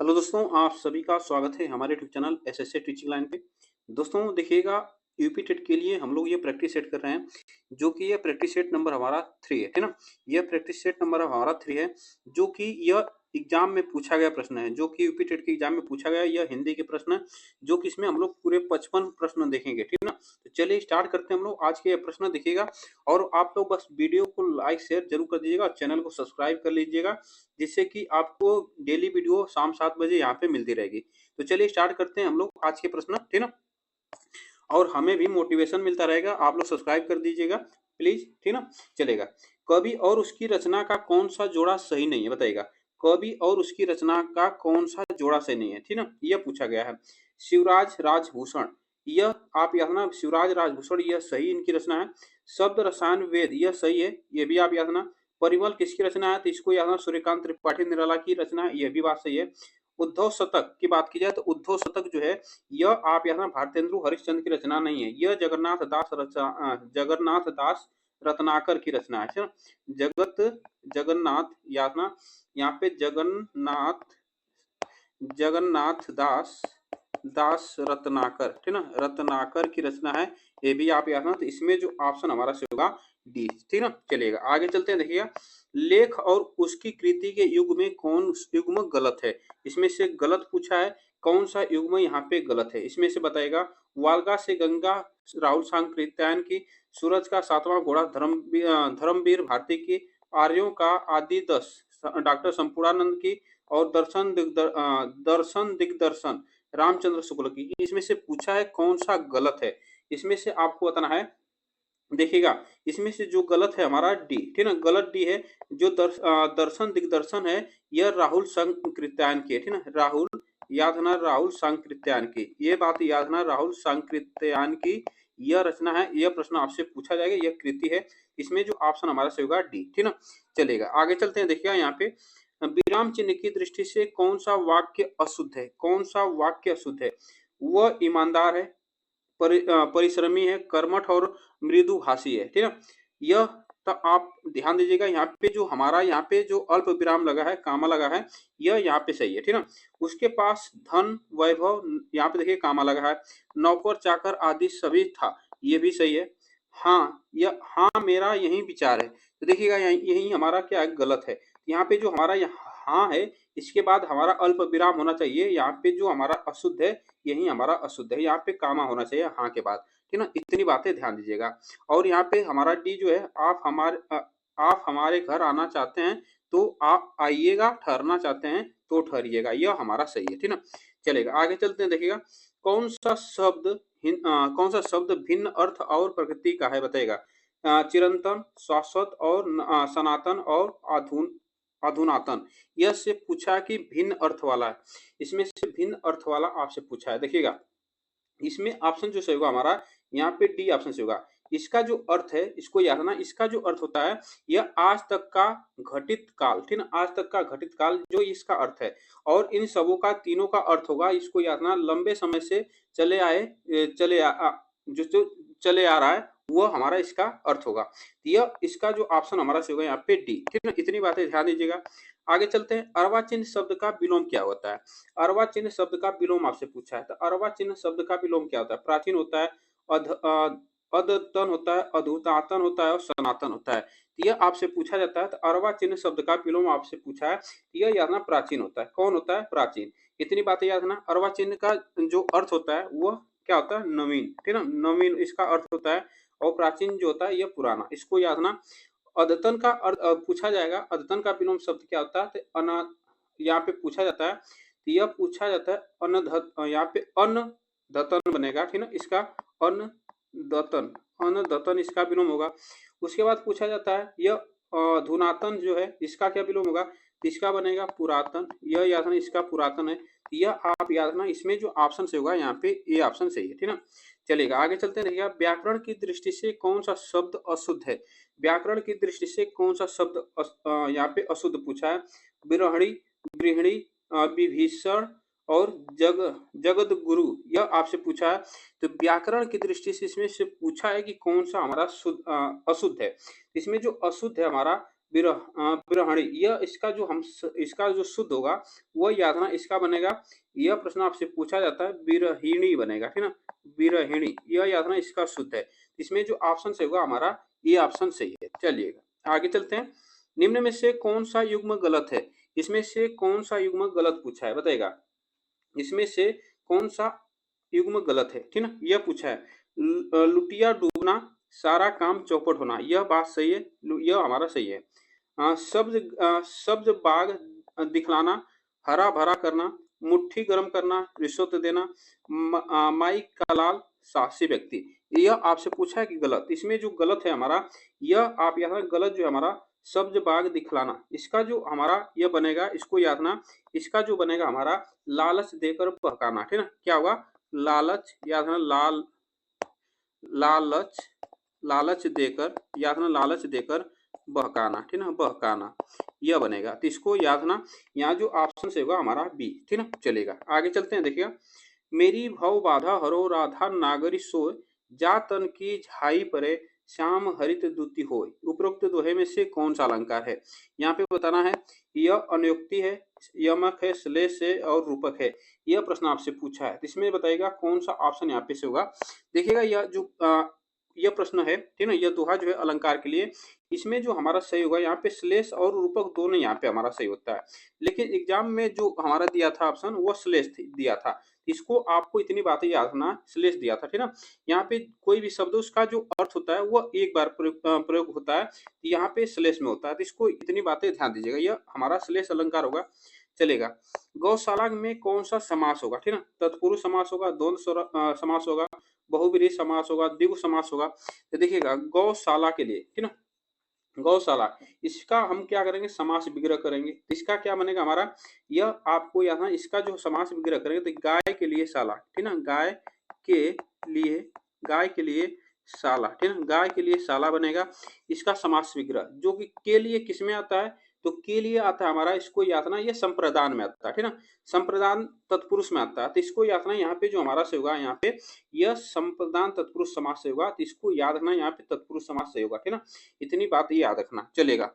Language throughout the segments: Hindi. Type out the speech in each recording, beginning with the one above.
हेलो दोस्तों, आप सभी का स्वागत है हमारे YouTube channel SSC teaching line पे। दोस्तों देखिएगा, यूपी टेट के लिए हम लोग ये प्रैक्टिस सेट कर रहे हैं, जो कि ये प्रैक्टिस सेट नंबर हमारा 3 है, है ना? यह प्रैक्टिस सेट नंबर हमारा 3 है, जो कि यह एग्जाम में पूछा गया प्रश्न है, जो कि यूपी टेट के एग्जाम में पूछा गया। यह हिंदी के प्रश्न है, जो कि इसमें हम लोग पूरे 55 प्रश्न देखेंगे, ठीक ना? तो चलिए स्टार्ट करते हैं हम लोग। आज के ये प्रश्न देखिएगा और आप लोग बस वीडियो को लाइक शेयर जरूर कर दीजिएगा और चैनल को सब्सक्राइब कर लीजिएगा, जिससे कि आपको डेली वीडियो शाम 7 बजे यहाँ पे मिलती रहेगी। तो चलिए स्टार्ट करते हैं हम लोग आज के प्रश्न, ठीक ना? और हमें भी मोटिवेशन मिलता रहेगा। आप लोग सब्सक्राइब कर दीजिएगा प्लीज, ठीक ना? चलेगा। कवि और उसकी रचना का कौन सा जोड़ा सही नहीं है, बताइएगा। कवि और उसकी रचना का कौन सा जोड़ा सही नहीं है, ठीक ना? यह पूछा गया है। शिवराज राजभूषण, यह आप याद रखना, शिवराज राजभूषण यह सही इनकी रचना है। शब्द रसायन वेद यह सही है, यह भी आप याद रखना। परिमल किसकी रचना है, तो इसको याद रखना, सूर्यकांत त्रिपाठी निराला की रचना है, यह भी बात सही है। उद्धव शतक की बात की जाए तो उद्धव शतक जो है, यह आप यहाँ भारतेंदु हरिश्चंद्र की रचना नहीं है, यह जगन्नाथ दास रत्नाकर की रचना है, ठीक है? जगन्नाथ याद ना, यहाँ पे जगन्नाथ दास रत्नाकर, ठीक ना? रत्नाकर की रचना है, ये भी आप याद ना। तो इसमें जो ऑप्शन हमारा से होगा डी, ठीक ना? चलिएगा आगे चलते हैं। देखिएगा, लेख और उसकी कृति के युग में कौन युग्म गलत है, इसमें से गलत पूछा है। कौन सा युग्म यहाँ पे गलत है, इसमें से बताएगा। वाल्गा से गंगा राहुल सांकृत्यायन की, सूरज का सातवां घोड़ा धर्मवीर भारती की, आर्यों का आदि 10 डॉक्टर संपूर्णानंद की, और दर्शन दिग्दर्शन रामचंद्र शुक्ल की। इसमें से पूछा है कौन सा गलत है, इसमें से आपको बताना है। देखिएगा, इसमें से जो गलत है हमारा डी, ठीक है ना? गलत डी है। जो दर्शन दिग्दर्शन है, यह राहुल सांकृत्यायन की है, ठीक है ना? राहुल सांकृत्यायन की, ये बात याद रखना, राहुल सांकृत्यायन की यह रचना है। यह प्रश्न आपसे पूछा जाएगा, यह कृति है। इसमें जो ऑप्शन हमारा से होगा डी, ठीक ना? चलेगा आगे चलते हैं। देखिएगा यहाँ पे, विराम चिन्ह की दृष्टि से कौन सा वाक्य अशुद्ध है, कौन सा वाक्य अशुद्ध है? वह ईमानदार है, परिश्रमी है, कर्मठ और मृदुभाषी है, ठीक है? यह तो आप ध्यान दीजिएगा, यहाँ पे जो हमारा यहाँ पे जो अल्प विराम लगा है, कामा लगा है, यह यहाँ पे सही है, ठीक है? उसके पास धन वैभव, यहाँ पे देखिए कामा लगा है। नौकर चाकर आदि सभी था, ये भी सही है। हाँ, यह हाँ मेरा यही विचार है, तो देखिएगा यही हमारा क्या है, गलत है। यहाँ पे जो हमारा यहाँ हाँ है, इसके बाद हमारा अल्प विराम होना चाहिए। यहाँ पे जो हमारा अशुद्ध है, यही हमारा अशुद्ध है, यहाँ पे कामा होना चाहिए हाँ के बाद, ठीक ना? इतनी बातें ध्यान दीजिएगा। और यहाँ पे हमारा डी जो है, आप हमारे घर आना चाहते हैं तो आप आइएगा, ठहरना चाहते हैं तो ठहरिएगा, यह हमारा सही है, ठीक ना? चलेगा आगे चलते हैं। देखिएगा, कौन सा शब्द भिन्न अर्थ और प्रकृति का है, बताएगा। चिरंतन, शाश्वत और सनातन और अधुनातन, यह से पूछा कि भिन्न अर्थ वाला है। इसमें से भिन्न अर्थ वाला आपसे पूछा है। देखिएगा, इसमें ऑप्शन जो सही होगा हमारा, यहाँ पे डी ऑप्शन से होगा। इसका जो अर्थ है, इसको याद रखना, इसका जो अर्थ होता है, यह आज तक का घटित काल, ठीक ना? आज तक का घटित काल जो इसका अर्थ है। और इन सबों का, तीनों का अर्थ होगा, इसको याद रखना, लंबे समय से चले आए, जो चले आ रहा है, वह हमारा इसका अर्थ होगा। यह इसका जो ऑप्शन हमारा से होगा यहाँ पे डी, ठीक है? इतनी बातें ध्यान दीजिएगा। आगे चलते हैं। अर्वाचीन शब्द का विलोम क्या होता है? अर्वाचीन शब्द का विलोम आपसे पूछा है, तो अर्वाचीन शब्द का विलोम क्या होता है? प्राचीन होता है, अद्यतन होता है, अधुनातन होता है और सनातन होता है। यह आपसे पूछा जाता है, तो अर्वाचीन शब्द का विलोम आपसे पूछा है, यह याद रखना प्राचीन होता है। कौन होता है? प्राचीन। इतनी बातें याद रखना। अर्वाचीन का जो अर्थ होता है, वह क्या होता है? नवीन, ठीक है ना? नवीन इसका अर्थ होता है। और प्राचीन जो होता है, यह पुराना, इसको याद रखना। अद्यतन का अर्थ पूछा जाएगा, अद्यतन का विलोम शब्द क्या होता है? तो यहाँ पे पूछा जाता है, तो यह पूछा जाता है यहाँ पे अन्नदतन बनेगा, ठीक ना? इसका अन्नदतन इसका विलोम होगा। उसके बाद पूछा जाता है, यह धुनातन जो है, इसका क्या विलोम होगा? इसका बनेगा पुरातन, यह याद रखना, इसका पुरातन है। यह आप याद रखना, इसमें जो ऑप्शन से होगा यहाँ पे ये ऑप्शन सही है, ठीक ना? चलेगा आगे चलते हैं। देखिएगा, व्याकरण की दृष्टि से कौन सा शब्द अशुद्ध है? व्याकरण की दृष्टि से कौन सा शब्द यहाँ पे अशुद्ध पूछा है? विरहणी, गृहिणी, विभीषण और जगत गुरु, यह आपसे पूछा है। तो व्याकरण की दृष्टि से इसमें से पूछा है कि कौन सा हमारा अशुद्ध है। इसमें जो अशुद्ध है हमारा, बिरहणी, यह इसका जो शुद्ध होगा वह याद रखना इसका बनेगा। यह प्रश्न आपसे पूछा जाता है बिरहिणी बनेगा, ठीक ना, बिरहिणी, यह याद रखना इसका शुद्ध है। इसमें जो ऑप्शन सही होगा हमारा ये ऑप्शन सही है। चलिएगा आगे चलते हैं। निम्न में से कौन सा युग्म गलत है? इसमें से कौन सा युग्म गलत पूछा है बताएगा। इसमें से कौन सा युग्म गलत है, ठीक ना, यह पूछा है। लुटिया डूबना, सारा काम चौपट होना, यह बात सही है, यह हमारा सही है। सब्ज बाग दिखलाना, हरा भरा करना, मुट्ठी गर्म करना, रिश्वत देना, माई का लाल, साहसी व्यक्ति, यह आपसे पूछा है कि गलत। इसमें जो गलत है हमारा, यह आप यहाँ गलत जो है हमारा सब्ज बाग दिखलाना, इसका जो हमारा यह बनेगा, इसको याद रखना, इसका जो बनेगा हमारा लालच देकर बहकाना, ठीक ना, क्या होगा, लालच, याद रखना, लालच लालच देकर, याद रखना, लालच देकर बहकाना, ठीक ना, बहकाना, यह बनेगा। तो इसको याद रखना, यहाँ जो ऑप्शन से होगा हमारा बी, ठीक ना। चलेगा आगे चलते हैं। देखिएगा, मेरी भव बाधा हरो राधा नागरी सोय, जा तन की झाई परे श्याम हरित दूती होय, उपरोक्त दोहे में से कौन सा अलंकार है? यहाँ पे बताना है, यह अनुक्ति है, यमक है, श्लेष है और रूपक है। यह प्रश्न आपसे पूछा है, इसमें बताइएगा कौन सा ऑप्शन यहाँ पे से होगा। देखिएगा यह जो यह प्रश्न है, ठीक ना, यह दोहा जो है अलंकार के लिए, इसमें जो हमारा सही होगा यहाँ पे श्लेष और रूपक दोनों यहाँ पे हमारा सही होता है। लेकिन एग्जाम में जो हमारा दिया था ऑप्शन वो श्लेष दिया था, इसको आपको इतनी बातें याद रखना, श्लेष दिया था, ठीक ना। यहाँ पे कोई भी शब्द उसका जो अर्थ होता है वो एक बार प्रयोग होता है, यहाँ पे श्लेष में होता है, तो इसको इतनी बातें ध्यान दीजिएगा, यह हमारा श्लेष अलंकार होगा। चलेगा, गौशाला में कौन सा समास होगा, ठीक ना, तत्पुरुष समास होगा, द्वंद्व समास होगा, बहुब्रीहि समास होगा, द्विगु समास होगा। तो देखिएगा गौशाला के लिए, ठीक ना, गौशाला, इसका हम क्या करेंगे, समास विग्रह करेंगे। इसका क्या बनेगा हमारा, यह आपको यहाँ इसका जो समास विग्रह करेंगे, तो गाय के लिए शाला, ठीक ना, गाय के लिए शाला, ठीक ना, गाय के लिए शाला बनेगा। इसका समास विग्रह जो कि के लिए किस में आता है, तो के लिए आता है हमारा, इसको याद रखना, ये संप्रदान में आता है, ठीक ना, संप्रदान तत्पुरुष में आता है, तो इसको याद रखना, यहाँ पे जो हमारा से होगा, यहाँ पे यह संप्रदान तत्पुरुष समास से होगा, तो इसको याद रखना, यहाँ पे तत्पुरुष समास से होगा, ठीक ना, इतनी बात याद रखना। चलेगा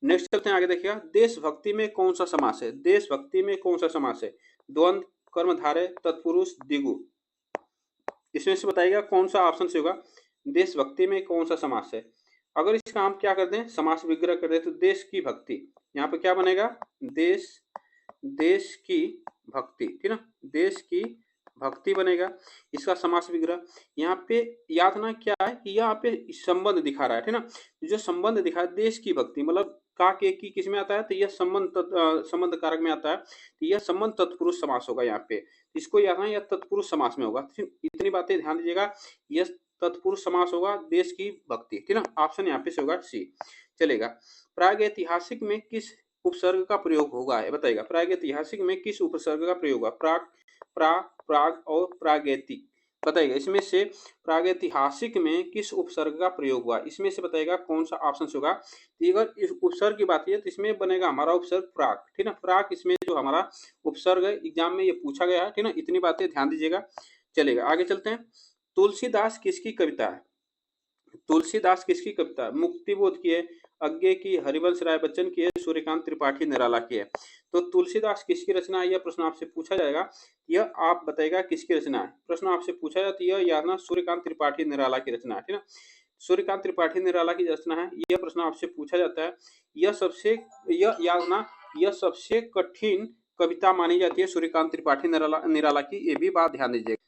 नेक्स्ट चलते हैं आगे। देखिएगा, देशभक्ति में कौन सा समास है? देशभक्ति में कौन सा समास है? द्वंद्व, कर्मधारय, तत्पुरुष, द्विगु, इसमें से बताइएगा कौन सा ऑप्शन से होगा, देशभक्ति में कौन सा समास है? अगर इसका हम क्या कर दें, समास विग्रह कर दें, तो देश की भक्ति, यहाँ पे क्या बनेगा, देश की भक्ति, ठीक ना, देश की भक्ति बनेगा। इसका समास विग्रह यहाँ पे याद ना क्या है कि यहाँ पे संबंध दिखा रहा है, ठीक ना, जो संबंध दिखा है देश की भक्ति, मतलब का के की किस में आता है, तो यह संबंध कारक में आता है, तो यह संबंध तत्पुरुष समास होगा। यहाँ पे इसको याद ना, यह तत्पुरुष समास में होगा। इतनी बातें ध्यान दीजिएगा, यह तत्पुरुष समास होगा, देश की भक्ति, ठीक ना, ऑप्शन यहाँ पे से होगा सी। चलेगा, प्रागैतिहासिक में किस उपसर्ग का प्रयोग होगा है बताइएगा, प्रागैतिहासिक में किस उपसर्ग का प्रयोग होगा, प्राग और प्रागैतिक, बताइएगा इसमें से प्रागैतिहासिक में किस उपसर्ग का प्रयोग हुआ, इसमें से बताइएगा कौन सा ऑप्शन होगा। तो अगर इस उपसर्ग की बात है तो इसमें बनेगा हमारा उपसर्ग प्राग, ठीक ना, प्राग इसमें जो हमारा उपसर्ग है, एग्जाम में ये पूछा गया है, ठीक ना, इतनी बातें ध्यान दीजिएगा। चलेगा आगे चलते हैं। तुलसीदास किसकी कविता है? तुलसीदास किसकी कविता है? मुक्तिबोध की है, अज्ञे की, हरिवंश राय बच्चन की है, सूर्यकांत त्रिपाठी निराला की है। तो तुलसीदास किसकी रचना है, यह प्रश्न आपसे पूछा जाएगा, यह आप बताएगा किसकी रचना है। प्रश्न आपसे पूछा जाता है, यह याद ना सूर्यकांत त्रिपाठी निराला की रचना है, ठीक है, सूर्यकांत त्रिपाठी निराला की रचना है, यह प्रश्न आपसे पूछा जाता है। यह याद ना, यह सबसे कठिन कविता मानी जाती है सूर्यकांत त्रिपाठी निराला की, ये भी बात ध्यान दीजिएगा।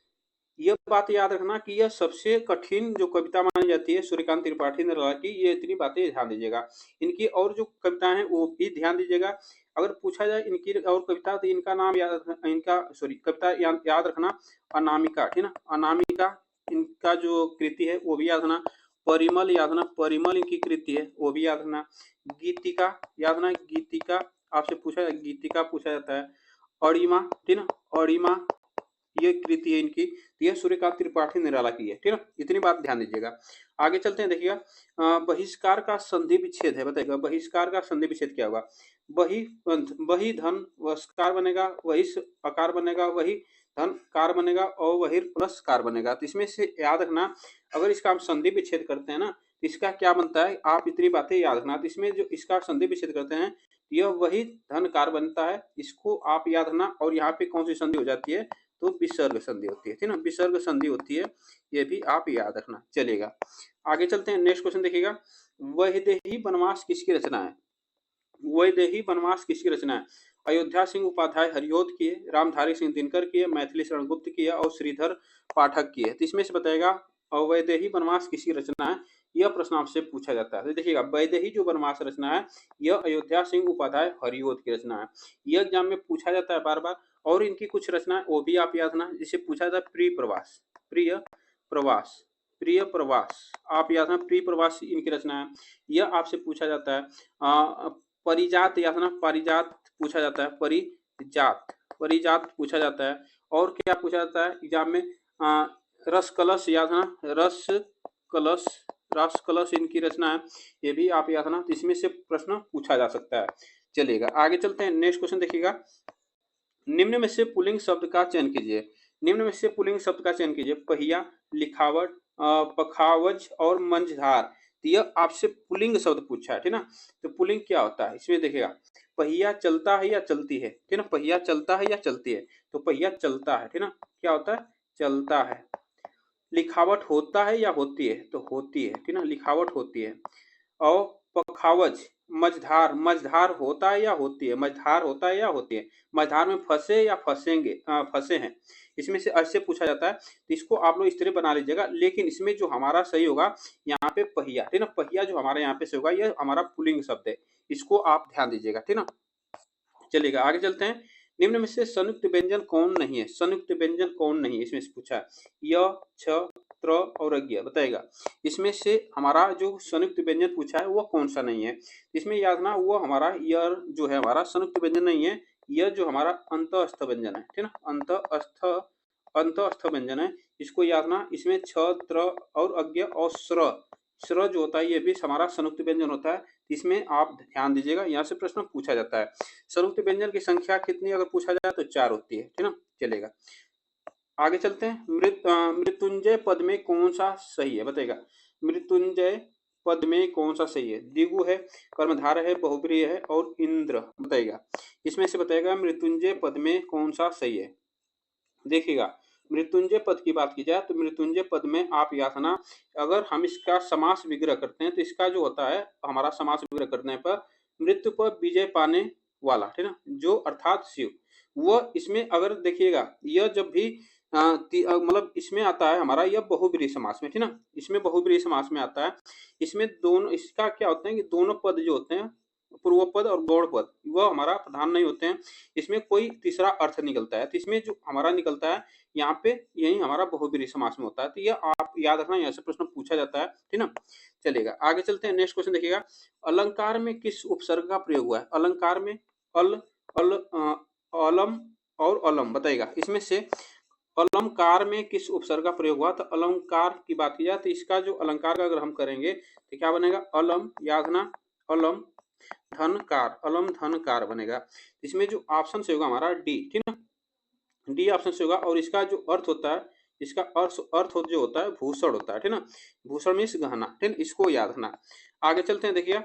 यह बात याद रखना कि यह सबसे कठिन जो कविता मानी जाती है सूर्यकांत त्रिपाठी निराला की, ये इतनी बातें ध्यान दीजिएगा। इनकी और जो कविताएं हैं वो भी ध्यान दीजिएगा। अगर पूछा जाए इनकी और कविता, तो इनका नाम कविता याद रखना, अनामिका, ठीक ना, अनामिका इनका जो कृति है वो भी याद रखना। परिमल याद रखना, परिमल इनकी कृति है वो भी याद रखना। गीतिका याद रखना, गीतिका आपसे पूछा, गीतिका पूछा जाता है। अड़िमा, ठीक ना, अड़िमा ये कृति है इनकी, तो यह सूर्यकांत त्रिपाठी निराला की है, ठीक है। इतनी बात ध्यान दीजिएगा। आगे चलते हैं, देखिएगा बहिष्कार का संधि विच्छेद है, बताइएगा बहिष्कार का संधि विच्छेद क्या होगा। वही वही धन वस्कार बनेगा, वही अकार बनेगा, वही धन कार बनेगा और वही प्लस कार बनेगा। तो इसमें से याद रखना, अगर इसका हम संधि विच्छेद करते हैं ना, तो इसका क्या बनता है, आप इतनी बातें याद रखना। तो इसमें जो इसका संधि विच्छेद करते हैं, यह वही धन कार बनता है, इसको आप याद रखना। और यहाँ पे कौन सी संधि हो जाती है, तो विसर्ग संधि होती है, ठीक है ना, विसर्ग संधि होती है, ये भी आप याद रखना। चलेगा, आगे चलते हैं। नेक्स्ट क्वेश्चन देखिएगा, वैदेही वनवास किसकी रचना है। वैदेही वनवास किसकी रचना है। अयोध्या सिंह उपाध्याय हरिओद की है, रामधारी सिंह दिनकर की है, मैथिली शरण गुप्त की है और श्रीधर पाठक की है। तो इसमें से बताएगा वैदेही वनवास किसकी रचना है, यह प्रश्न आपसे पूछा जाता है। तो देखिएगा वैदेही जो वनवास रचना है, यह अयोध्या सिंह उपाध्याय हरिओद की रचना है। यह एग्जाम में पूछा जाता है बार बार। और इनकी कुछ रचना है वो भी आप याद रखना, जिसे पूछा जाता है प्रिय प्रवास, प्रिय प्रवास, प्रिय प्रवास आप याद रखना, प्रिय प्रवास इनकी रचना है। यह आपसे पूछा जाता है। परिजात याद रखना, पारिजात पूछा जाता है, परिजात, परिजात पूछा जाता है। और क्या पूछा जाता है एग्जाम में, रस कलश याद रखना, रस कलश, रस कलश इनकी रचना है, ये भी आप याद रखना। तो इसमें से प्रश्न पूछा जा सकता है। चलिएगा, आगे चलते हैं। नेक्स्ट क्वेश्चन देखिएगा, निम्न में से पुल्लिंग शब्द का चयन कीजिए। निम्न में से पुल्लिंग शब्द का चयन कीजिए। पहिया, लिखावट, पखावज और मंझधार। तो यह आपसे पुल्लिंग शब्द पूछा है, ठीक ना। तो पुल्लिंग क्या होता है, इसमें देखिएगा, पहिया चलता है या चलती है, ठीक ना, पहिया चलता है या चलती है, तो पहिया चलता है, ठीक ना, क्या होता है, चलता है। लिखावट होता है या होती है, तो होती है, ठीक ना, लिखावट होती है। और पखावज, मझधार, मझधार होता है या होती है, मझधार होता है या होती है, मझधार में फंसे या फंसेंगे, फंसे हैं। इसमें से ऐसे पूछा जाता है, तो इसको आप लोग इस तरह बना लीजिएगा। लेकिन इसमें जो हमारा सही होगा यहाँ पे पहिया, ठीक ना, पहिया जो हमारे यहाँ पे से होगा, यह हमारा पुल्लिंग शब्द है, इसको आप ध्यान दीजिएगा, ठीक ना। चलेगा, आगे चलते हैं। निम्न में से संयुक्त व्यंजन कौन नहीं है, संयुक्त व्यंजन कौन नहीं है, इसमें से पूछा है। य, छ, त्र और अज्ञ, बताएगा इसमें से हमारा जो संयुक्त व्यंजन पूछा है वह कौन सा नहीं है। इसमें याद रखना, वो हमारा य जो है हमारा संयुक्त व्यंजन नहीं है, यह जो हमारा अंतःस्थ व्यंजन है, ठीक ना, अंतःस्थ व्यंजन है, इसको याद रखना। इसमें छ, त्र और अज्ञ और स्र, स्र जो होता है ये भी हमारा संयुक्त व्यंजन होता है। इसमें आप ध्यान दीजिएगा, यहाँ से प्रश्न पूछा जाता है। संयुक्त व्यंजन की संख्या कितनी अगर पूछा जाए तो 4 होती है, ठीक ना। चलेगा, आगे चलते हैं। मृत्युंजय पद में कौन सा सही है, बताएगा मृत्युंजय पद में कौन सा सही है। दिगु है, कर्मधार है, बहुप्रिय है और इंद्र, बताएगा इसमें से बताएगा मृत्युंजय पद में कौन सा सही है। देखिएगा, मृत्युंजय पद की बात की जाए तो मृत्युंजय पद में आप याद रखना, अगर हम इसका समास विग्रह करते हैं तो इसका जो होता है हमारा समास विग्रह करने पर मृत्यु पर विजय पाने वाला, ठीक ना, जो अर्थात शिव, वह इसमें अगर देखिएगा, यह जब भी मतलब इसमें आता है हमारा, यह बहुब्रीहि समास में, ठीक ना, इसमें बहुब्रीहि समास में आता है। इसमें दोनों, इसका क्या होता है कि दोनों पद जो होते हैं, पूर्व पद और गौड़ पद, वह हमारा प्रधान नहीं होते हैं, इसमें कोई तीसरा अर्थ निकलता है। तो इसमें जो हमारा निकलता है यहाँ पे, यही हमारा बहुब्रीहि समास में होता है। तो यह आप याद रखना, यहाँ से प्रश्न पूछा जाता है, ठीक ना। चलेगा, आगे चलते हैं। नेक्स्ट क्वेश्चन देखिएगा, अलंकार में किस उपसर्ग का प्रयोग हुआ है। अलंकार में अल, अलम और अलम, बताएगा इसमें से अलंकार में किस उपसर्ग का प्रयोग हुआ। तो अलंकार की बात की जाए तो इसका जो अलंकार का अगर हम करेंगे तो क्या बनेगा, अलम, याद रखना, अलम धनकार, अलम धनकार बनेगा। इसमें जो ऑप्शन से होगा हमारा डी, ठीक ना, डी ऑप्शन से होगा। और इसका जो अर्थ होता है, इसका अर्थ जो होता है भूषण होता है, ठीक ना, भूषण मीन्स गहना, ठीक, इसको याद रखना। आगे चलते हैं, देखिए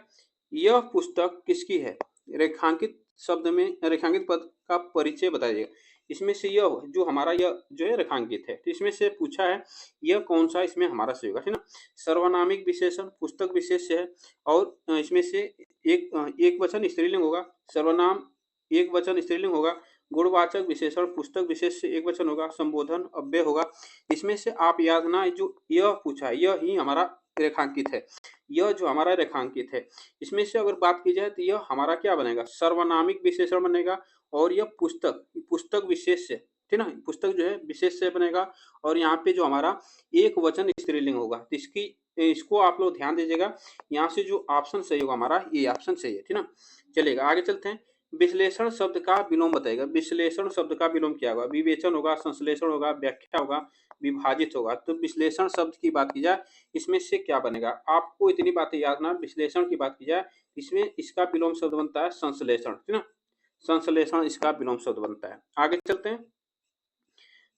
यह पुस्तक किसकी है। रेखांकित शब्द में रेखांकित पद का परिचय बताइएगा। इसमें से यह जो हमारा यह जो है रेखांकित है, तो इसमें से पूछा है यह कौन सा इसमें हमारा सही होगा, ठीक ना। सर्वनामिक विशेषण पुस्तक विशेष है, और इसमें से एक वचन स्त्रीलिंग होगा, सर्वनाम एक वचन स्त्रीलिंग होगा, गुणवाचक विशेषण पुस्तक विशेष से एक वचन होगा, संबोधन अव्यय होगा। इसमें से आप याद रखना, जो यह पूछा है यह ही हमारा रेखांकित है, यह जो हमारा रेखांकित है। इसमें से अगर बात की जाए तो यह हमारा क्या बनेगा, सर्वनामिक विशेषण बनेगा। और यह पुस्तक, पुस्तक विशेष से, ठीक ना, पुस्तक जो है विशेष से बनेगा। और यहाँ पे जो हमारा एक वचन स्त्रीलिंग होगा, तो इसको आप लोग ध्यान दीजिएगा। यहाँ से जो ऑप्शन सही होगा हमारा, ये ऑप्शन सही है, ठीक ना। चलेगा, आगे चलते हैं। विश्लेषण शब्द का विलोम बताएगा। विश्लेषण शब्द का विलोम क्या होगा? विवेचन होगा, संश्लेषण होगा, व्याख्या होगा, विभाजित होगा। तो विश्लेषण शब्द की बात की जाए, इसमें से क्या बनेगा? आपको इतनी बातें याद ना, विश्लेषण की बात की जाए, इसमें इसका विलोम शब्द बनता है संश्लेषण, है ना। संश्लेषण इसका विलोम शब्द बनता है। आगे चलते हैं।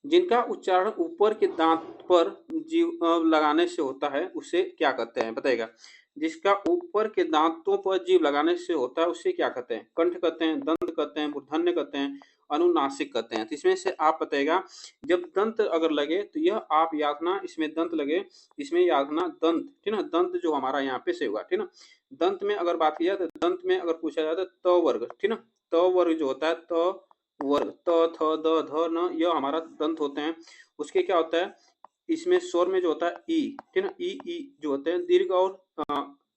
जिनका उच्चारण ऊपर के दांत पर जीव लगाने से होता है उसे क्या कहते हैं? बताइएगा। जिसका ऊपर के दांतों पर जीभ लगाने से होता है उसे क्या कहते हैं? कंठ कहते हैं, दंत कहते हैं, मूर्धन्य कहते हैं, अनुनासिक कहते हैं। तो इसमें से आप बताइएगा। जब दंत अगर लगे तो यह आप याद रखना, इसमें दंत लगे, इसमें याद रखना दंत, ठीक ना। दंत जो हमारा यहाँ पे से होगा, ठीक ना। दंत में अगर बात की जाए तो दंत में अगर पूछा जाए तो त वर्ग, ठीक ना। त वर्ग जो होता है, त वर्ग, त थ द ध न, यह हमारा दंत होते हैं। उसके क्या होता है, इसमें स्वर में जो होता है ई, ठीक ना, ई जो होते हैं, दीर्घ और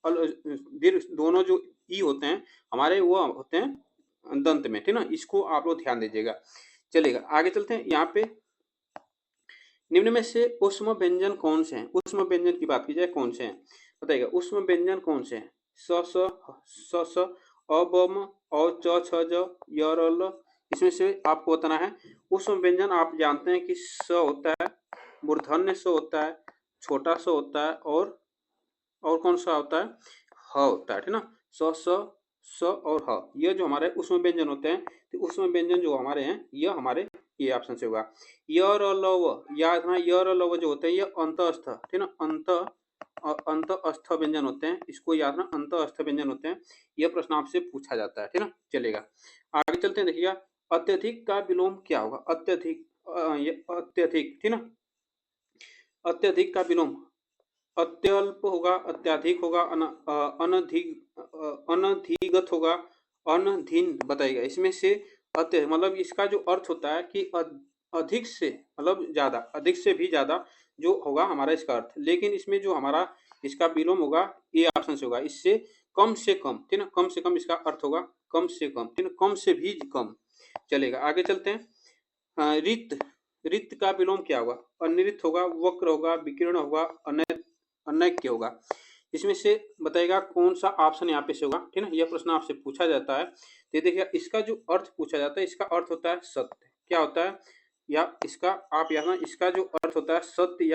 दीर्घ दोनों जो ई होते हैं हमारे, वो होते हैं दंत में, ठीक ना। इसको आप लोग ध्यान दीजिएगा। चलेगा, आगे चलते हैं। यहाँ पे निम्न में से ऊष्म व्यंजन कौन से हैं? ऊष्म व्यंजन की बात की जाए कौन से हैं? बताइएगा। ऊष्म व्यंजन कौन से हैं? स स अ ब म औ च छ ज य र ल। इसमें से आपको बताना है। ऊष्म व्यंजन आप जानते हैं कि स होता है, मूर्धन्य स होता है, छोटा स होता है, और कौन सा होता है? ह होता है, ठीक ना। स और ह, ये जो हमारे ऊष्म व्यंजन होते हैं। तो ऊष्म व्यंजन जो हमारे हैं, यह हमारे ये ऑप्शन से होगा। य र ल व, याद रखना, य र ल व जो होते हैं ये अंतस्थ, ठीक ना, अंतस्थ व्यंजन होते हैं। इसको याद रखना, अंतस्थ व्यंजन होते हैं। यह प्रश्न आपसे पूछा जाता है, ठीक ना। चलेगा, आगे चलते हैं। देखिएगा, अत्यधिक का विलोम क्या होगा? अत्यधिक, ये अत्यधिक, ठीक ना। अत्यधिक का विलोम अत्यल्प होगा, अत्यधिक होगा, अनधिगत होगा, अनधीन। बताइएगा। इसमें से अत्य मतलब इसका जो अर्थ होता है कि अधिक से मतलब ज्यादा, अधिक से भी ज्यादा जो होगा हमारा इसका अर्थ। लेकिन इसमें जो हमारा इसका विलोम होगा, ये ऑप्शन से होगा, इससे कम से कम, ठीक ना। कम से कम इसका अर्थ होगा कम से कम, ठीक ना, कम से भी कम। चलेगा, आगे चलते हैं। रित, रित का विलोम क्या होगा? अनिरित होगा, वक्र होगा, विकीर्ण होगा, अनैक्य होगा। इसमें से बताइएगा कौन सा ऑप्शन यहाँ पे से होगा, ठीक ना। यह प्रश्न आपसे पूछा जाता है। तो देखिए, इसका जो अर्थ पूछा जाता है, इसका अर्थ होता है सत्य। क्या होता है? या इसका आप यहाँ, इसका जो अर्थ होता है सत्य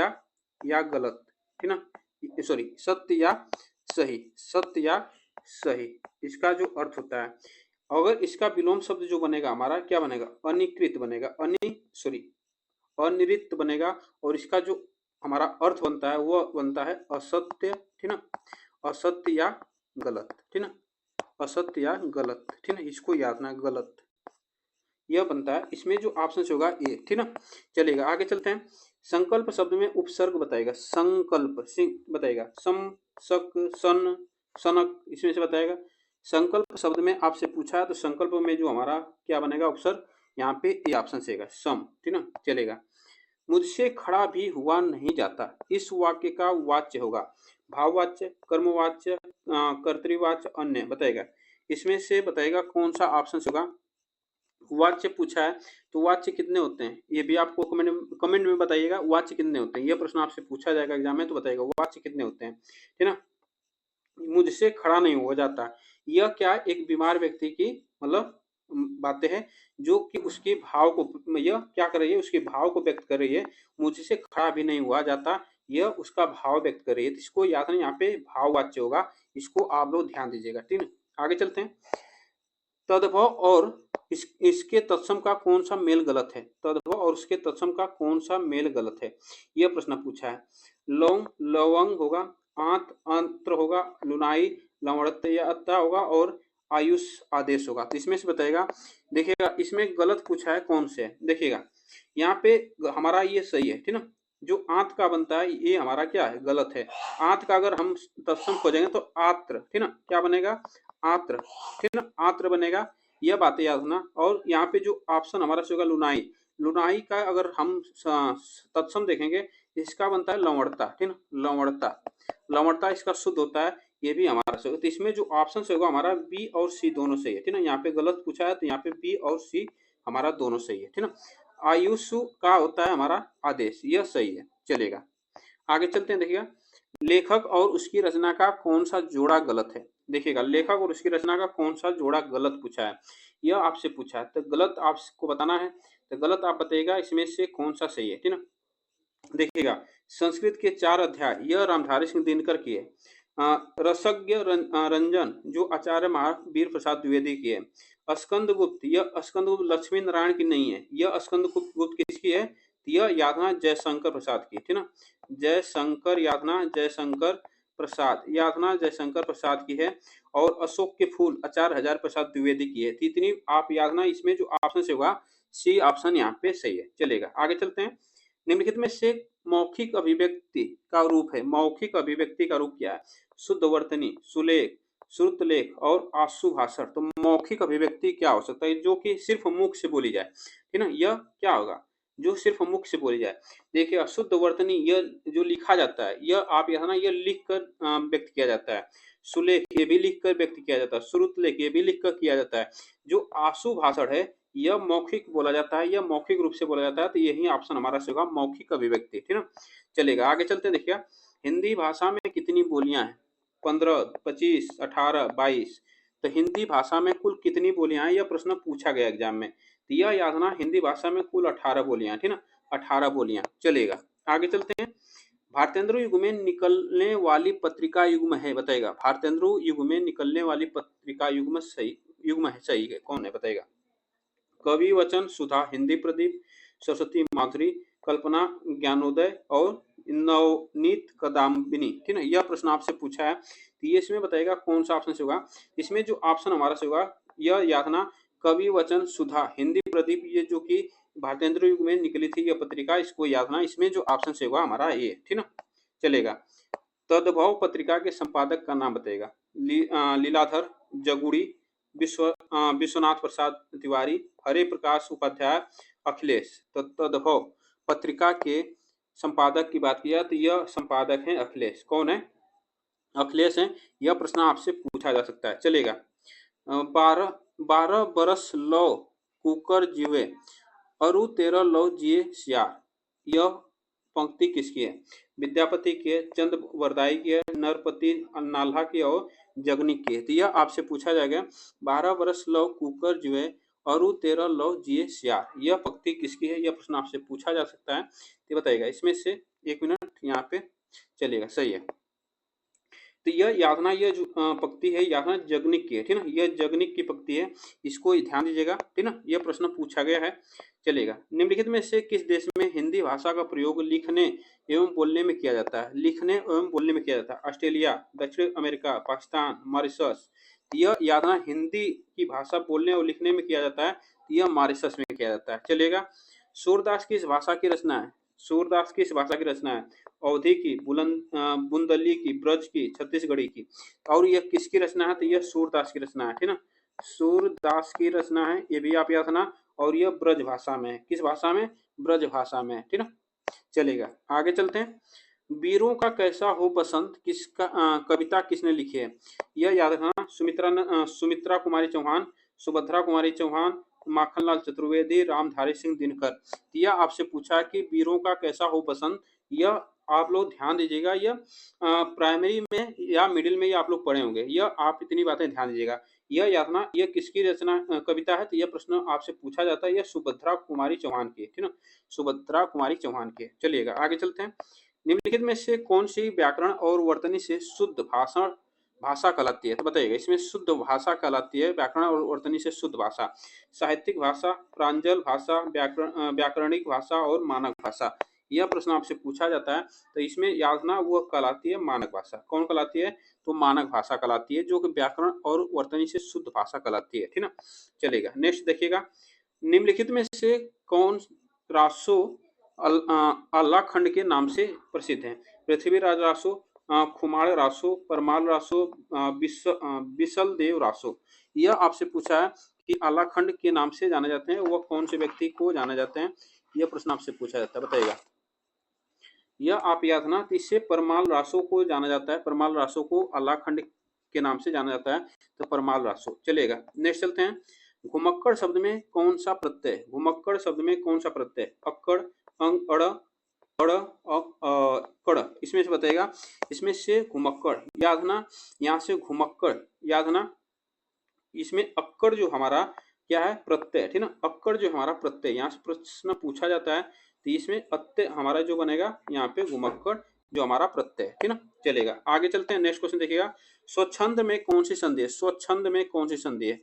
या गलत, ठीक ना। सॉरी, सत्य या सही, सत्य या सही, इसका जो अर्थ होता है। अगर इसका विलोम शब्द जो बनेगा हमारा, क्या बनेगा? अनिकृत बनेगा, अनिरित बनेगा। और इसका जो हमारा अर्थ बनता है वो बनता है असत्य, ठीक ना। असत्य या गलत, ठीक ना। असत्य या गलत, ठीक ना। इसको याद रखना, गलत, यह बनता है। इसमें जो ऑप्शन से होगा ए, ठीक ना। चलेगा, आगे चलते हैं। संकल्प शब्द में उपसर्ग बताएगा। संकल्प बताएगा। सम, सक, सन, सनक, इसमें से बताएगा। संकल्प शब्द में आपसे पूछा है तो संकल्प में जो हमारा क्या बनेगा उपसर्ग, यहाँ पे ए ऑप्शन से होगा, सम, ठीक ना। चलेगा। मुझसे खड़ा भी हुआ नहीं जाता, इस वाक्य का वाच्य होगा भाववाच्य, कर्मवाच्य, कर्तृवाच्य, अन्य। बताएगा। इसमें से बताएगा कौन सा ऑप्शन होगा। वाच्य पूछा है तो वाच्य कितने होते हैं, ये भी आपको कमेंट में बताइएगा। वाच्य कितने होते हैं, ये प्रश्न आपसे पूछा जाएगा एग्जाम में, तो बताइएगा वाच्य कितने होते हैं, ठीक ना। मुझसे खड़ा नहीं हुआ जाता, यह क्या, एक बीमार व्यक्ति की मतलब बातें हैं, जो कि उसके भाव को, यह क्या कर रही है, उसके भाव को व्यक्त कर रही है। मुझसे खड़ा भी नहीं हुआ जाता, यह उसका भाव व्यक्त कर रही है। तो इसको याद रखना, यहाँ पे भाववाच्य होगा। इसको आप लोग ध्यान दीजिएगा, ठीक है। आगे चलते हैं। तद्भव और इसके तत्सम का कौन सा मेल गलत है? तद्भव और उसके तत्सम का कौन सा मेल गलत है, यह प्रश्न पूछा है। लौंग, लवंग होगा, आंत, अंत्र होगा, लुनाई, लवणता होगा, और आयुष आदेश होगा। तो इसमें से बताएगा। देखिएगा, इसमें गलत पूछा है कौन से है। देखिएगा, यहाँ पे हमारा ये सही है, ठीक ना। जो आंत का बनता है ये हमारा क्या है, गलत है। आंत का अगर हम तत्सम खोजेंगे तो आत्र, ठीक ना, क्या बनेगा? आत्र, ठीक ना, आत्र बनेगा। यह बातें याद रखना। और यहाँ पे जो ऑप्शन हमारा से होगा लुनाई, लुनाई का अगर हम तत्सम देखेंगे, इसका बनता है लवणता, ठीक ना, लवणता, लवणता इसका शुद्ध होता है। ये भी हमारा से होगा। तो इसमें जो ऑप्शन से होगा हमारा बी और सी दोनों सही है, ठीक ना। यहाँ पे गलत पूछा है तो यहाँ पे बी और सी हमारा दोनों सही है, ठीक ना। आयुषु का होता है हमारा आदेश, यह सही है। चलेगा, आगे चलते हैं। देखिएगा, लेखक और उसकी रचना का कौन सा जोड़ा गलत है? देखिएगा लेखक और उसकी रचना का कौन सा जोड़ा गलत पूछा है, यह आपसे पूछा है, तो गलत आपको बताना है। तो गलत आप बताइएगा इसमें से कौन सा सही है, ठीक ना। देखिएगा संस्कृत के 4 अध्याय यह रामधारी सिंह दिनकर की है। रसज्ञ रंजन जो आचार्य महावीर प्रसाद द्विवेदी की है। स्कंदगुप्त यह स्कंदगुप्त लक्ष्मी नारायण की नहीं है, यह स्कंदगुप्त किसकी है, यह यादना जयशंकर प्रसाद की, ठीक ना। जयशंकर यादना जयशंकर प्रसाद यादना जयशंकर प्रसाद की है। और अशोक के फूल आचार्य हजार प्रसाद द्विवेदी की है। तो इतनी आप यादना, इसमें जो ऑप्शन से होगा सी ऑप्शन यहाँ पे सही है। चलेगा आगे चलते हैं। निम्नलिखित में से मौखिक अभिव्यक्ति का रूप है, मौखिक अभिव्यक्ति का रूप क्या है, शुद्ध वर्तनी, सुलेख, श्रुतलेख और आशु भाषण। तो मौखिक अभिव्यक्ति क्या हो सकता है, जो कि सिर्फ मुख से बोली जाए, ठीक ना। यह क्या होगा, जो सिर्फ मुख से बोली जाए। देखिए अशुद्ध वर्तनी यह जो लिखा जाता है, यह आप यहाँ ना यह लिख कर व्यक्त किया जाता है। सुलेख ये भी लिख कर व्यक्त किया जाता है, श्रुतलेख ये भी लिख कर किया जाता है। जो आशु भाषण है यह मौखिक बोला जाता है, यह मौखिक रूप से बोला जाता है। तो यही ऑप्शन हमारा से होगा मौखिक अभिव्यक्ति, ठीक ना। चलेगा आगे चलते हैं। देखिए हिंदी भाषा में कितनी बोलियां हैं, 15, 25, 18, 22। तो हिंदी भाषा में कुल कितनी बोलियां हैं, यह प्रश्न पूछा गया एग्जाम में। तो यह याद रखना हिंदी भाषा में कुल 18 बोलियां, ठीक ना, 18 बोलियां। चलेगा आगे चलते हैं। भारतेंदु युग में निकलने वाली पत्रिका युग्म है, बताएगा। भारतेंदु युग में निकलने वाली पत्रिका युग्म सही है, कौन है बताएगा। कवि वचन सुधा हिंदी प्रदीप, सरस्वती माधुरी, कल्पना ज्ञानोदय और नवनीत कदाम्बिनी, ठीक है। यह प्रश्न आपसे पूछा है, तो ये इसमें बताएगा कौन सा ऑप्शन से होगा। इसमें जो ऑप्शन हमारा से होगा यह यादना कवि वचन सुधा हिंदी प्रदीप, ये जो कि भारतेंद्र युग में निकली थी यह पत्रिका, इसको यादना। इसमें जो ऑप्शन से होगा हमारा ये, ठीक ना। चलेगा तदभव पत्रिका के संपादक का नाम बताएगा। लीलाधर जगुड़ी, विश्वनाथ प्रसाद तिवारी, हरे प्रकाश उपाध्याय, अखिलेश। तो तदभव पत्रिका के संपादक की बात किया तो यह संपादक है अखिलेश। कौन है, अखिलेश है। यह प्रश्न आपसे पूछा जा सकता है। चलेगा 12 बरस लो कुकर जीवे अरु 13 लो जिए सियार, यह पंक्ति किसकी है, विद्यापति की है, चंद वरदाई की है, नरपति नाल्हा की और जगनिक की है। तो यह आपसे पूछा जाएगा 12 बरस लो कुकर जीवे अरु 13 लो जिए सियार, यह पंक्ति किसकी है, यह प्रश्न आपसे पूछा जा सकता है। तो बताइएगा इसमें से, एक मिनट यहाँ पे चलेगा, सही है। तो यह यातना, यह जो पंक्ति है यातना जगनिक की है, ठीक ना, यह जगनिक की पंक्ति है, इसको ध्यान दीजिएगा, ठीक ना। यह प्रश्न पूछा गया है। चलेगा निम्नलिखित में से किस देश में हिंदी भाषा का प्रयोग लिखने एवं बोलने में किया जाता है, लिखने एवं बोलने में किया जाता है, ऑस्ट्रेलिया, दक्षिण अमेरिका, पाकिस्तान, मॉरिशस। यह यातना हिंदी की भाषा बोलने और लिखने में किया जाता है, यह मॉरिशस में किया जाता है। चलेगा सूरदास की इस भाषा की रचना है, सूरदास की इस भाषा की रचना है, अवधी की, बुंदली की, ब्रज की, छत्तीसगढ़ी की। और यह किसकी रचना है, तो यह सूरदास की रचना है, ठीक ना। सूरदास की रचना है, ये भी आप याद रखना। और यह ब्रज भाषा में, किस भाषा में, ब्रज भाषा में, ठीक ना। चलेगा आगे चलते हैं। वीरों का कैसा हो बसंत किसका कविता किसने लिखी है, यह याद रखना। सुमित्रा कुमारी चौहान, सुभद्रा कुमारी चौहान, माखनलाल चतुर्वेदी, रामधारी सिंह दिनकर। यह आपसे पूछा कि वीरों का कैसा हो बसंत, यह आप लोग ध्यान दीजिएगा। यह प्राइमरी में या मिडिल में आप लोग पढ़े होंगे, यह आप इतनी बातें ध्यान दीजिएगा। यह यातना यह किसकी रचना कविता है, तो यह प्रश्न आपसे पूछा जाता है, यह सुभद्रा कुमारी चौहान की, ठीक ना, सुभद्रा कुमारी चौहान की। चलिएगा आगे चलते हैं। निम्नलिखित में से कौन सी व्याकरण और वर्तनी से शुद्ध भाषा कहलाती है, तो बताइएगा इसमें शुद्ध भाषा कहलाती है, व्याकरण और वर्तनी से शुद्ध भाषा। साहित्यिक भाषा, प्रांजल भाषा, व्याकरणिक भाषा और मानक भाषा। यह प्रश्न आपसे पूछा जाता है, तो इसमें याद रखना वह कहलाती है मानक भाषा। कौन कहलाती है, तो मानक भाषा कहलाती है, जो कि व्याकरण और वर्तनी से शुद्ध भाषा कहलाती है, ठीक ना। चलेगा नेक्स्ट देखिएगा। निम्नलिखित में से कौन रासो अल्लाह खंड के नाम से प्रसिद्ध है, पृथ्वीराज रासो, खुमाड़ रासो, परमाल रासो, बिसल देव रासो। यह आपसे पूछा है कि अल्लाह खंड के नाम से जाने जाते हैं, वह कौन से व्यक्ति को जाने जाते हैं, यह प्रश्न आपसे पूछा जाता है, बताइएगा। यह आप याद रखना, इससे परमाल रासो को जाना जाता है, परमाल रासो को अल्लाह खंड के नाम से जाना जाता है, तो परमाल रासो। चलेगा नेक्स्ट चलते हैं। घुमक्कड़ शब्द में कौन सा प्रत्यय, घुमक्कड़ शब्द में कौन सा प्रत्यय, अक्कड़, अंग, अड़, कड़ और कड़, इसमें से बताएगा, इसमें से घुमक्कड़, याद ना, यहाँ से घुमक्कड़, याद ना, इसमें अक्कड़ जो हमारा क्या है, प्रत्यय, ठीक ना, अक्कड़ जो हमारा प्रत्यय, यहाँ से प्रश्न पूछा जाता है तो इसमें अत्य हमारा जो बनेगा यहाँ पे घुमक्कड़ जो हमारा प्रत्यय, ठीक ना। चलेगा, आगे चलते हैं, नेक्स्ट क्वेश्चन देखिएगा, स्वच्छंद में कौन सी संधि है, स्वच्छंद में कौन सी संधि है,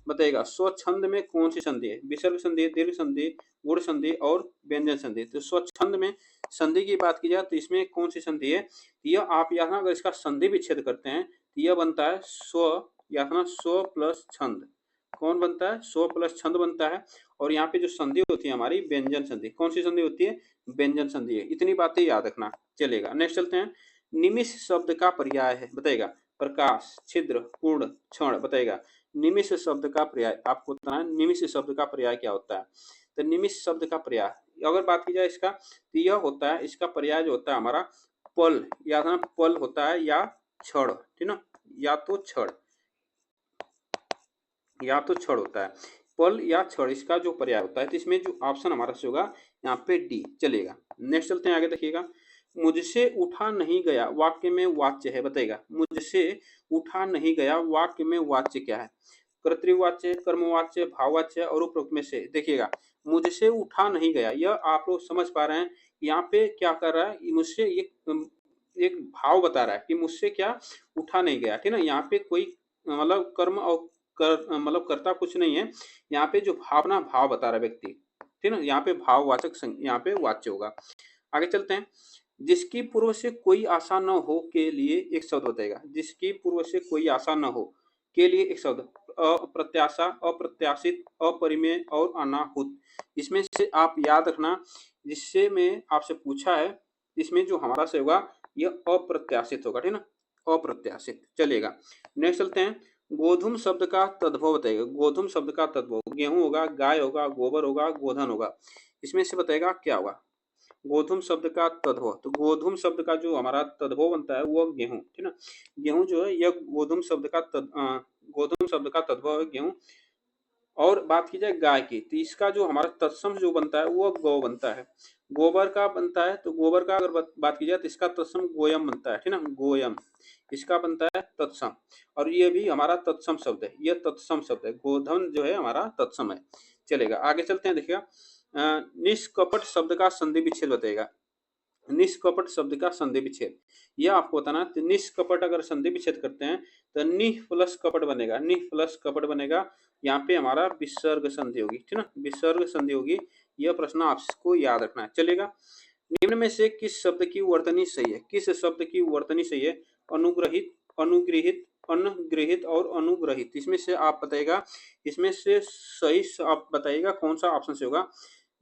बताइएगा, स्वच्छंद में कौन सी संधि है, विसर्ग संधि, दीर्घ संधि, गुण संधि और व्यंजन संधि। तो स्वच्छंद में संधि की बात की जाए तो इसमें कौन सी संधि है, यह आप यहाँ अगर इसका संधि विच्छेद करते हैं तो यह बनता है स्व, या स्व प्लस छंद, कौन बनता है, स्व प्लस छंद बनता है। और यहाँ पे जो संधि होती है हमारी व्यंजन संधि, कौन सी संधि होती है, व्यंजन संधि है, इतनी बातें याद रखना। चलेगा, नेक्स्ट चलते हैं, निमिष शब्द का पर्याय है, बताएगा, प्रकाश, छिद्र, पूर्ण, क्षण, बताएगा, निमिष शब्द का पर्याय आपको बताना है, निमिष शब्द का पर्याय क्या होता है। तो निमिष शब्द का पर्याय अगर बात की जाए इसका, तो यह होता है, इसका पर्याय जो होता है हमारा पल, या पल होता है या क्षण, ठीक ना, या तो क्षण, या तो क्षण होता है, पल या क्षण इसका जो पर्याय होता है। तो इसमें जो ऑप्शन हमारा से होगा यहाँ पे डी। चलेगा, नेक्स्ट चलते हैं आगे, देखिएगा, मुझसे उठा नहीं गया वाक्य में वाच्य है, बताइएगा, मुझसे उठा नहीं गया वाक्य में वाच्य क्या है, कर्तृवाच्य, कर्मवाच्य, भाववाच्य और उपरोक्त में से। देखिएगा, मुझसे उठा नहीं गया, यह आप लोग समझ पा रहे हैं, यहाँ पे क्या कर रहा है, मुझसे एक भाव बता रहा है कि मुझसे क्या उठा नहीं गया, ठीक ना, यहाँ पे कोई मतलब कर्म और मतलब कर्ता कुछ नहीं है, यहाँ पे जो भावना भाव बता रहा है व्यक्ति, ठीक ना, यहाँ पे भाववाचक यहाँ पे वाच्य होगा। आगे चलते हैं, जिसकी पूर्व से कोई आशा न हो के लिए एक शब्द बताएगा, जिसकी पूर्व से कोई आशा न हो के लिए एक शब्द, अप्रत्याशा, अप्रत्याशित, अपरिमेय और अनाहुत। इसमें से आप याद रखना, जिससे में आपसे पूछा है, इसमें जो हमारा से होगा यह अप्रत्याशित होगा, ठीक ना, अप्रत्याशित। चलेगा, नेक्स्ट चलते हैं, गोधूम शब्द का तद्भव बताएगा, गोधूम शब्द का तद्भव, गेहूं होगा, गाय होगा, गोबर होगा, गोधन होगा, इसमें से बताएगा क्या होगा, गोधूम शब्द का तद्भव। तो गोधूम शब्द का जो हमारा तद्भव बनता है वो गेहूं, ठीक ना, गेहूं जो है यह गोधूम शब्द का गोधूम शब्द का तद्भव है गेहूं। और बात की जाए गाय की, तो इसका जो हमारा तत्सम जो बनता है वो गौ बनता है, गोबर का बनता है, तो गोबर का अगर बात की जाए तो इसका तत्सम गोयम बनता है, ठीक ना, गोयम इसका बनता है तत्सम। और ये भी हमारा तत्सम शब्द है, ये तत्सम शब्द है, गोधन जो है हमारा तत्सम है। चलेगा, आगे चलते हैं, देखिएगा, निष्कपट शब्द का संधि विच्छेद बताएगा, निष्कपट शब्द का संधि विच्छेद यह आपको बताना, तो निष्कपट अगर संधि विच्छेद करते हैं तो निह प्लस कपट बनेगा, निह प्लस कपट बनेगा, यहाँ पे हमारा विसर्ग संधि होगी, ठीक ना, विसर्ग संधि होगी, यह प्रश्न आपको याद रखना है। चलेगा, निम्न में से किस शब्द की वर्तनी सही है, किस शब्द की वर्तनी सही है, अनुग्रहित, अनुगृहित, अनुग्रहित और अनुग्रहित, इसमें से आप बताइएगा, इसमें से सही आप बताइएगा कौन सा ऑप्शन से होगा,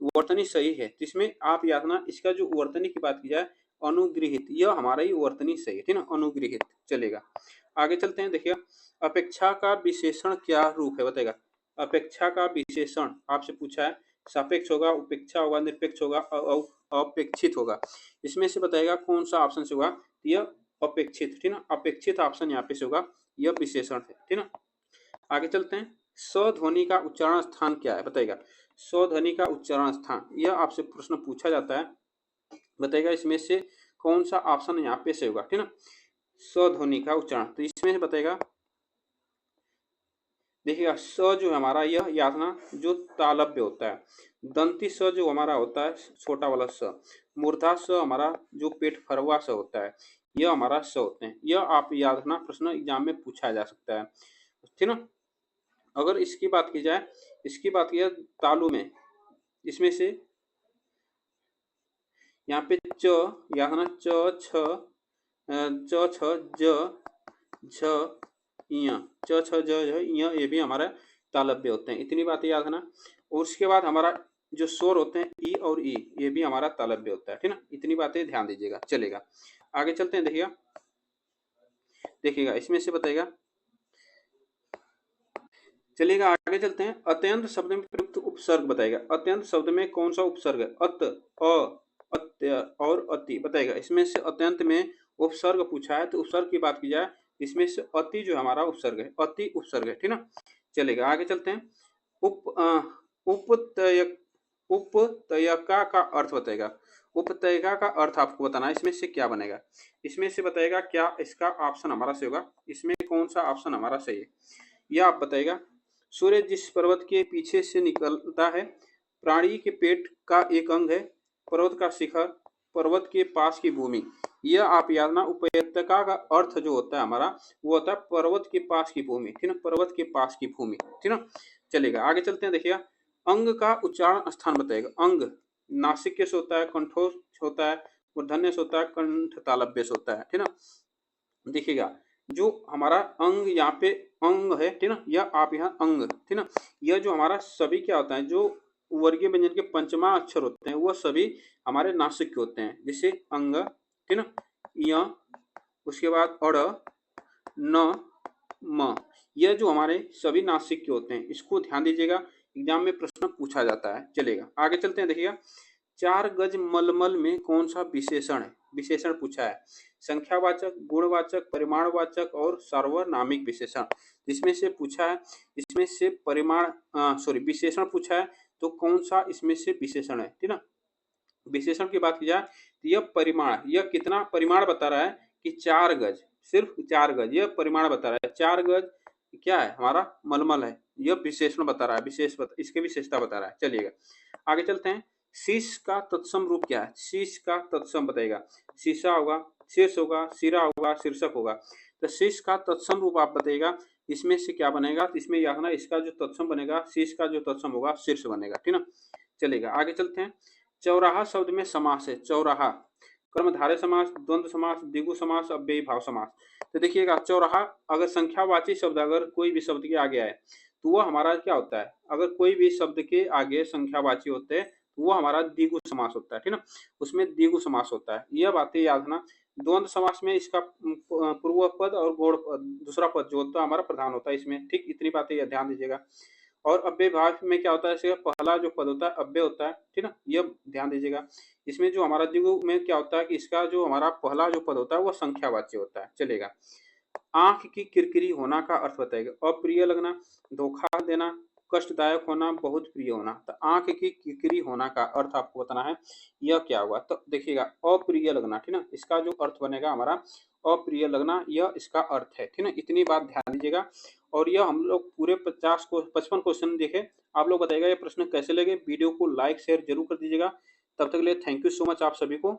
वर्तनी सही है। तो इसमें आप याद रखना, इसका जो वर्तनी की बात की जाए अनुगृहित, यह हमारा ही वर्तनी सही है, ठीक ना, अनुगृहित। चलेगा, आगे चलते हैं, देखिए, अपेक्षा का विशेषण क्या रूप है, बताएगा, अपेक्षा का विशेषण आपसे पूछा है, सापेक्ष होगा, उपेक्षा होगा, निरपेक्ष होगा, अपेक्षित होगा, इसमें से बताएगा कौन सा ऑप्शन से होगा, यह अपेक्षित, ठीक ना, अपेक्षित ऑप्शन यहाँ पे से होगा, यह विशेषण है, ठीक ना। आगे चलते हैं, स्वध्वनि का उच्चारण स्थान क्या है, बताइएगा, स्वध्वनि का उच्चारण स्थान, यह आपसे प्रश्न पूछा जाता है, बताइएगा, इसमें से कौन सा ऑप्शन यहाँ पे से होगा, ठीक ना, स्वध्वनि का उच्चारण। तो इसमें से बताइएगा, देखिएगा, स जो हमारा यह यातना जो तालव्य होता है, दंती स जो हमारा होता है छोटा वाला स, मूर्धा स हमारा जो पेट फरवा स होता है, यह हमारा स होते हैं, यह आप याद रखना, प्रश्न एग्जाम में पूछा जा सकता है, ठीक ना। अगर इसकी बात की जाए, इसकी बात की जाए तालु में, इसमें से यहाँ पे च याद रखना, च छ च छ ज झ य, च छ ज झ य, ये भी हमारा तालव्य होते हैं, इतनी बातें याद रखना। और उसके बाद हमारा जो स्वर होते हैं ई और ई, ये भी हमारा तालव्य होता है, ठीक ना, इतनी बातें ध्यान दीजिएगा। चलेगा, आगे चलते हैं, देखिएगा, देखिएगा इसमें से बताइएगा, चलिएगा आगे चलते हैं, अत्यंत शब्द में प्रयुक्त उपसर्ग बताएगा, अत्यंत शब्द में कौन सा उपसर्ग है, अत, अ, अत्य और अति, बताएगा, इसमें से अत्यंत में उपसर्ग पूछा है, तो उपसर्ग की बात की जाए, इसमें से अति जो हमारा उपसर्ग है, अति उपसर्ग है, ठीक ना। चलेगा, आगे चलते हैं, उपतयक, उपतयका का अर्थ बताएगा, उपत्यका का अर्थ आपको बताना है, इसमें से क्या बनेगा, इसमें से बताएगा क्या इसका ऑप्शन हमारा सही होगा, इसमें कौन सा ऑप्शन हमारा सही है, यह आप बताएगा। सूर्य जिस पर्वत के पीछे से निकलता है, प्राणी के पेट का एक अंग है, पर्वत का शिखर, पर्वत के पास की भूमि। यह आप याद ना, उपत्यका का अर्थ जो होता है हमारा वो होता है पर्वत के पास की भूमि, ठीक ना, पर्वत के पास की भूमि, ठीक ना। चलेगा, आगे चलते हैं। देखिए, अंग का उच्चारण स्थान बताएगा। अंग नासिक से होता है, कंठों से होता है, मूर्धन्य से होता है, कंठ तालव्य से होता है, ठीक ना। देखिएगा, जो हमारा अंग यहाँ पे अंग है, ठीक ना, यह आप यहाँ अंग, ठीक ना, यह जो हमारा सभी क्या होता है, जो वर्गीय व्यंजन के पंचमा अक्षर होते हैं वह सभी हमारे नासिक के होते हैं, जैसे अंग, ठीक ना, य, उसके बाद अड़, न, म, यह जो हमारे सभी नासिक के होते हैं, इसको ध्यान दीजिएगा, एग्जाम में प्रश्न पूछा जाता है। चलेगा, आगे चलते हैं। देखिएगा, 4 गज मलमल में कौन सा विशेषण है, विशेषण पूछा है, संख्यावाचक, गुणवाचक, परिमाणवाचक और सार्वनामिक विशेषण। इसमें से पूछा है, इसमें से विशेषण पूछा है, तो कौन सा इसमें से विशेषण है, ठीक ना। विशेषण की बात की जाए तो यह परिमाण, यह कितना परिमाण बता रहा है कि 4 गज, सिर्फ 4 गज, यह परिमाण बता रहा है। 4 गज क्या है हमारा, मलमल है, यह विशेषण बता रहा है, इसके विशेषता बता रहा है। चलिएगा, आगे चलते हैं। शीश का तत्सम रूप क्या है, शीश का तत्सम बताएगा, शीशा होगा, शीर्ष होगा, सिरा होगा, शीर्षक होगा। तो शीश का तत्सम रूप आप बताइएगा, इसमें से क्या बनेगा, तो इसमें याद रखना, इसका जो तत्सम बनेगा, शीश का जो तत्सम होगा शीर्ष बनेगा, ठीक ना। चलेगा, आगे चलते हैं। चौराहा शब्द में समास है, चौराहा कर्मधारय समास, द्वंद्व समास, द्विगु समास, अव्ययी भाव समास। तो देखिएगा, चौराहा अगर संख्यावाची शब्द अगर कोई भी शब्द के आगे आए तो वह हमारा क्या होता है, अगर कोई भी शब्द के आगे संख्यावाची होते हैं तो वह हमारा द्विगु समास होता है, ठीक ना, उसमें द्विगु समास होता है, यह बातें याद रखना। द्वंद्व समास में इसका पूर्व पद और गौड़ पद, दूसरा पद जो होता है हमारा प्रधान होता है इसमें, ठीक, इतनी बातें ध्यान दीजिएगा। और अव्यय भाव में क्या होता है, इसका पहला जो पद होता है अव्यय होता है, ठीक ना, यह ध्यान दीजिएगा। इसमें जो हमारा द्विगु में क्या होता है कि इसका जो हमारा पहला जो पद होता है वह संख्यावाच्य होता है। चलेगा, आंख की किरकिरी होना का अर्थ बताएगा, अप्रिय लगना, धोखा देना, कष्टदायक होना, बहुत प्रिय होना। तो आंख की किरकिरी होना का अर्थ आपको बताना है, यह क्या हुआ, तो देखिएगा अप्रिय लगना, ठीक ना, इसका जो अर्थ बनेगा हमारा अप्रिय लगना, यह इसका अर्थ है, ठीक ना, इतनी बात ध्यान दीजिएगा। और यह हम लोग पूरे 55 क्वेश्चन देखे। आप लोग बताइएगा ये प्रश्न कैसे लगे, वीडियो को लाइक शेयर जरूर कर दीजिएगा। तब तक के लिए थैंक यू सो मच आप सभी को।